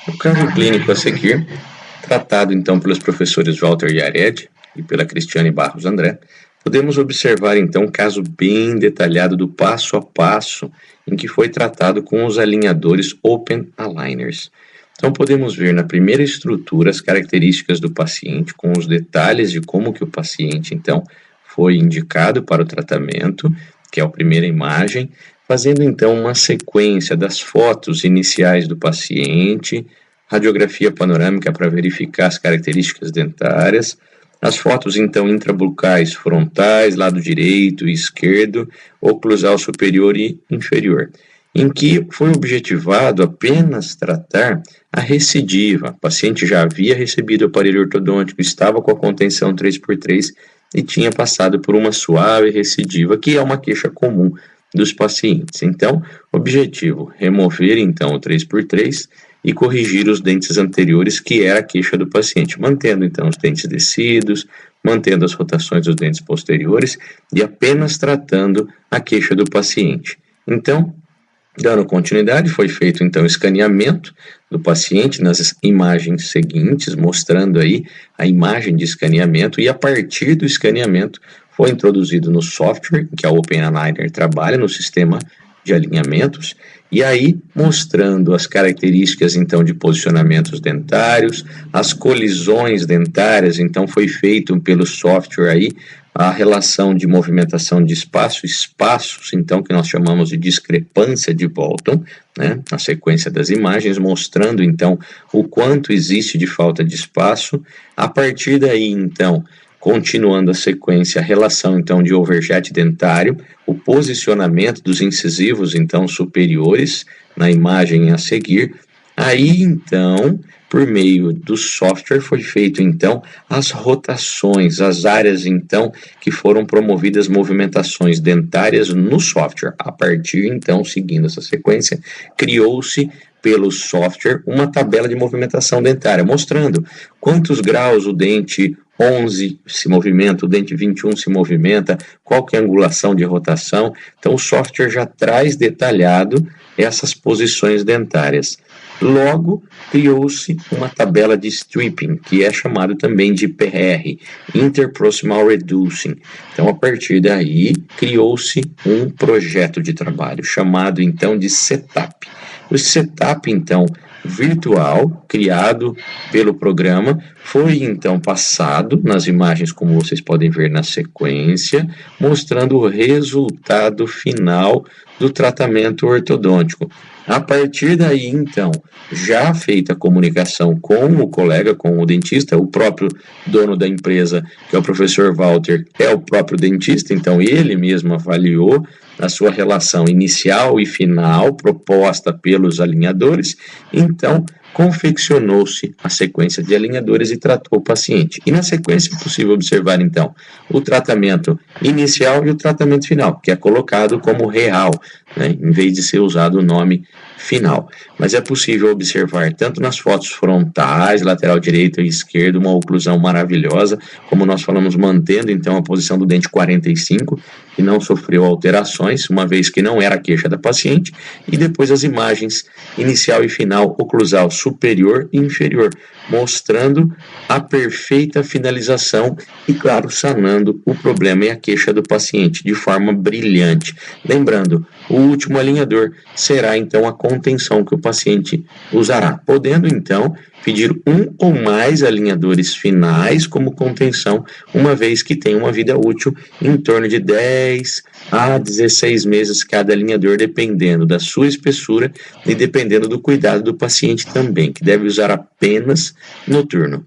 O caso clínico a seguir, tratado então pelos professores Walter Yared e pela Cristiane Barros André, podemos observar então um caso bem detalhado do passo a passo em que foi tratado com os alinhadores Open Aligners. Então podemos ver na primeira estrutura as características do paciente, com os detalhes de como que o paciente então foi indicado para o tratamento, que é a primeira imagem, fazendo então uma sequência das fotos iniciais do paciente, radiografia panorâmica para verificar as características dentárias, as fotos então intrabucais frontais, lado direito e esquerdo, oclusal superior e inferior, em que foi objetivado apenas tratar a recidiva. O paciente já havia recebido o aparelho ortodôntico, estava com a contenção 3x3 e tinha passado por uma suave recidiva, que é uma queixa comum dos pacientes. Então, objetivo, remover então o 3x3 e corrigir os dentes anteriores, que é a queixa do paciente, mantendo então os dentes descidos, mantendo as rotações dos dentes posteriores e apenas tratando a queixa do paciente. Então, dando continuidade, foi feito então o escaneamento do paciente nas imagens seguintes, mostrando aí a imagem de escaneamento, e a partir do escaneamento foi introduzido no software que a Open Aligner trabalha, no sistema de alinhamentos, e aí mostrando as características então de posicionamentos dentários, as colisões dentárias. Então foi feito pelo software aí a relação de movimentação de espaços, então, que nós chamamos de discrepância de Bolton, né, na sequência das imagens, mostrando, então, o quanto existe de falta de espaço. A partir daí, então, continuando a sequência, a relação, então, de overjet dentário, o posicionamento dos incisivos, então, superiores, na imagem a seguir. Aí, então, por meio do software foi feito, então, as rotações, as áreas, então, que foram promovidas movimentações dentárias no software. A partir, então, seguindo essa sequência, criou-se pelo software uma tabela de movimentação dentária, mostrando quantos graus o dente 11 se movimenta, o dente 21 se movimenta, qual que é a angulação de rotação. Então, o software já traz detalhado essas posições dentárias. Logo, criou-se uma tabela de stripping, que é chamado também de IPR, Interproximal Reducing. Então, a partir daí, criou-se um projeto de trabalho, chamado então de setup. O setup, então, virtual, criado pelo programa, foi então passado nas imagens, como vocês podem ver na sequência, mostrando o resultado final do tratamento ortodôntico. A partir daí, então, já feita a comunicação com o colega, com o dentista, o próprio dono da empresa, que é o professor Walter, é o próprio dentista, então ele mesmo avaliou a sua relação inicial e final proposta pelos alinhadores, então confeccionou-se a sequência de alinhadores e tratou o paciente. E na sequência é possível observar, então, o tratamento inicial e o tratamento final, que é colocado como real, né, em vez de ser usado o nome final. Mas é possível observar tanto nas fotos frontais, lateral direito e esquerdo, uma oclusão maravilhosa, como nós falamos, mantendo então a posição do dente 45, que não sofreu alterações, uma vez que não era a queixa da paciente, e depois as imagens inicial e final, oclusal superior e inferior, mostrando a perfeita finalização e, claro, sanando o problema e a queixa do paciente de forma brilhante. Lembrando, o último alinhador será então a contenção que o paciente usará, podendo então pedir um ou mais alinhadores finais como contenção, uma vez que tem uma vida útil em torno de 10 a 16 meses cada alinhador, dependendo da sua espessura e dependendo do cuidado do paciente também, que deve usar apenas noturno.